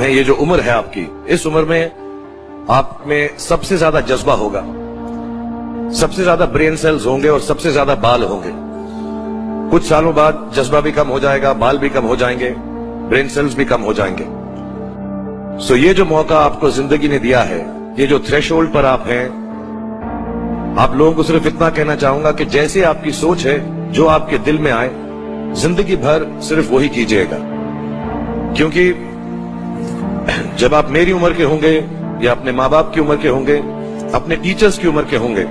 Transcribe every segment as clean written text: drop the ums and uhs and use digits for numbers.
ये जो उम्र है आपकी, इस उम्र में आप में सबसे ज्यादा जज्बा होगा, सबसे ज्यादा ब्रेन सेल्स होंगे और सबसे ज्यादा बाल होंगे। कुछ सालों बाद जज्बा भी कम हो जाएगा, बाल भी कम हो जाएंगे, ब्रेन सेल्स भी कम हो जाएंगे। सो ये जो मौका आपको जिंदगी ने दिया है, ये जो थ्रेशोल्ड पर आप हैं, आप लोगों को सिर्फ इतना कहना चाहूंगा कि जैसे आपकी सोच है, जो आपके दिल में आए, जिंदगी भर सिर्फ वही कीजिएगा। क्योंकि जब आप मेरी उम्र के होंगे या अपने माँ बाप की उम्र के होंगे, अपने टीचर्स की उम्र के होंगे,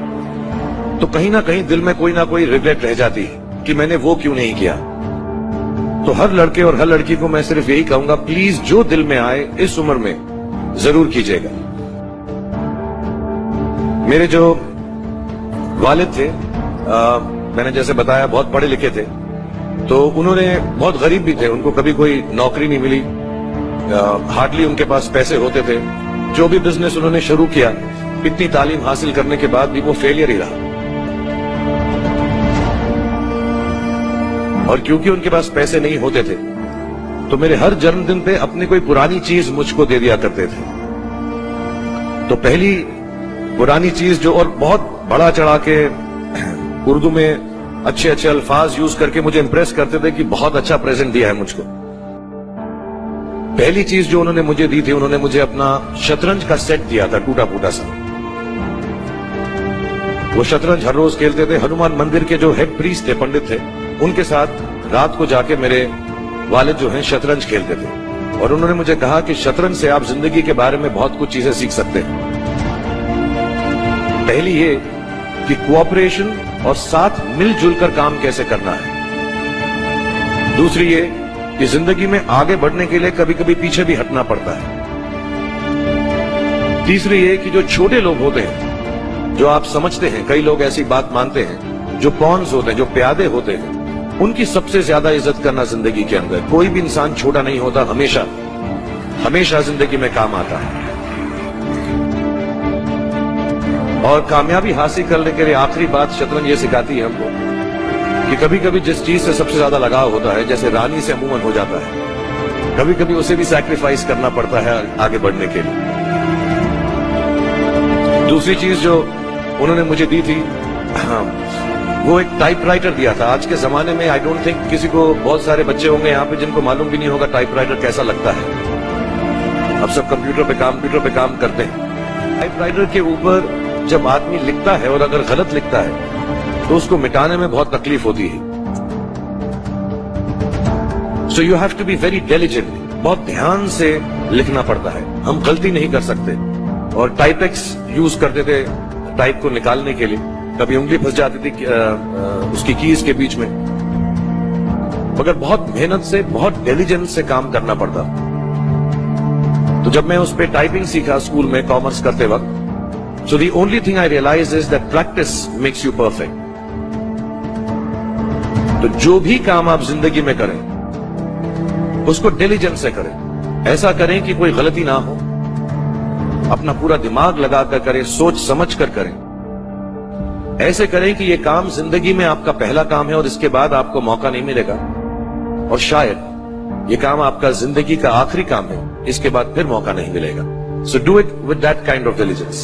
तो कहीं ना कहीं दिल में कोई ना कोई रिग्रेट रह जाती है कि मैंने वो क्यों नहीं किया। तो हर लड़के और हर लड़की को मैं सिर्फ यही कहूंगा, प्लीज जो दिल में आए इस उम्र में जरूर कीजिएगा। मेरे जो वालिद थे, मैंने जैसे बताया बहुत पढ़े लिखे थे, तो उन्होंने बहुत गरीब भी थे, उनको कभी कोई नौकरी नहीं मिली, हार्डली उनके पास पैसे होते थे। जो भी बिजनेस उन्होंने शुरू किया, इतनी तालीम हासिल करने के बाद भी वो फेलियर ही रहा। और क्योंकि उनके पास पैसे नहीं होते थे, तो मेरे हर जन्मदिन पे अपनी कोई पुरानी चीज मुझको दे दिया करते थे। तो पहली पुरानी चीज जो, और बहुत बड़ा चढ़ा के उर्दू में अच्छे अच्छे अल्फाज यूज करके मुझे इंप्रेस करते थे कि बहुत अच्छा प्रेजेंट दिया है मुझको। पहली चीज जो उन्होंने मुझे दी थी, उन्होंने मुझे अपना शतरंज का सेट दिया था, टूटा फूटा सा। वो शतरंज हर रोज खेलते थे। हनुमान मंदिर के जो हेड प्रीस्ट थे, पंडित थे, उनके साथ रात को जाके मेरे वालिद जो हैं शतरंज खेलते थे। और उन्होंने मुझे कहा कि शतरंज से आप जिंदगी के बारे में बहुत कुछ चीजें सीख सकते हैं। पहली ये कि कोऑपरेशन और साथ मिलजुल कर काम कैसे करना है। दूसरी ये कि जिंदगी में आगे बढ़ने के लिए कभी कभी पीछे भी हटना पड़ता है। तीसरी ये कि जो छोटे लोग होते हैं, जो आप समझते हैं, कई लोग ऐसी बात मानते हैं, जो पॉन्स होते हैं, जो प्यादे होते हैं, उनकी सबसे ज्यादा इज्जत करना जिंदगी के अंदर। कोई भी इंसान छोटा नहीं होता, हमेशा हमेशा जिंदगी में काम आता है। और कामयाबी हासिल करने के लिए आखिरी बात शतरंज ये सिखाती है हमको कि कभी कभी जिस चीज से सबसे ज्यादा लगाव होता है, जैसे रानी से अमूमन हो जाता है, कभी कभी उसे भी सैक्रिफाइस करना पड़ता है आगे बढ़ने के लिए। दूसरी चीज जो उन्होंने मुझे दी थी, वो एक टाइपराइटर दिया था। आज के जमाने में आई डोंट थिंक किसी को, बहुत सारे बच्चे होंगे यहाँ पे जिनको मालूम भी नहीं होगा टाइपराइटर कैसा लगता है। अब सब कंप्यूटर पे काम करते हैं। टाइपराइटर के ऊपर जब आदमी लिखता है और अगर गलत लिखता है तो उसको मिटाने में बहुत तकलीफ होती है। So you have to be very diligent, बहुत ध्यान से लिखना पड़ता है। हम गलती नहीं कर सकते। और टाइपेक्स यूज करते थे टाइप को निकालने के लिए, कभी उंगली फंस जाती थी उसकी कीज के बीच में, मगर बहुत मेहनत से, बहुत डिलिजेंस से काम करना पड़ता। तो जब मैं उस पर टाइपिंग सीखा स्कूल में कॉमर्स करते वक्त, so the only thing I realized is that practice makes you perfect. तो जो भी काम आप जिंदगी में करें, उसको डिलिजेंस से करें। ऐसा करें कि कोई गलती ना हो, अपना पूरा दिमाग लगाकर करें, सोच समझ कर करें। ऐसे करें कि ये काम जिंदगी में आपका पहला काम है और इसके बाद आपको मौका नहीं मिलेगा, और शायद ये काम आपका जिंदगी का आखिरी काम है, इसके बाद फिर मौका नहीं मिलेगा। So do it with that kind of diligence.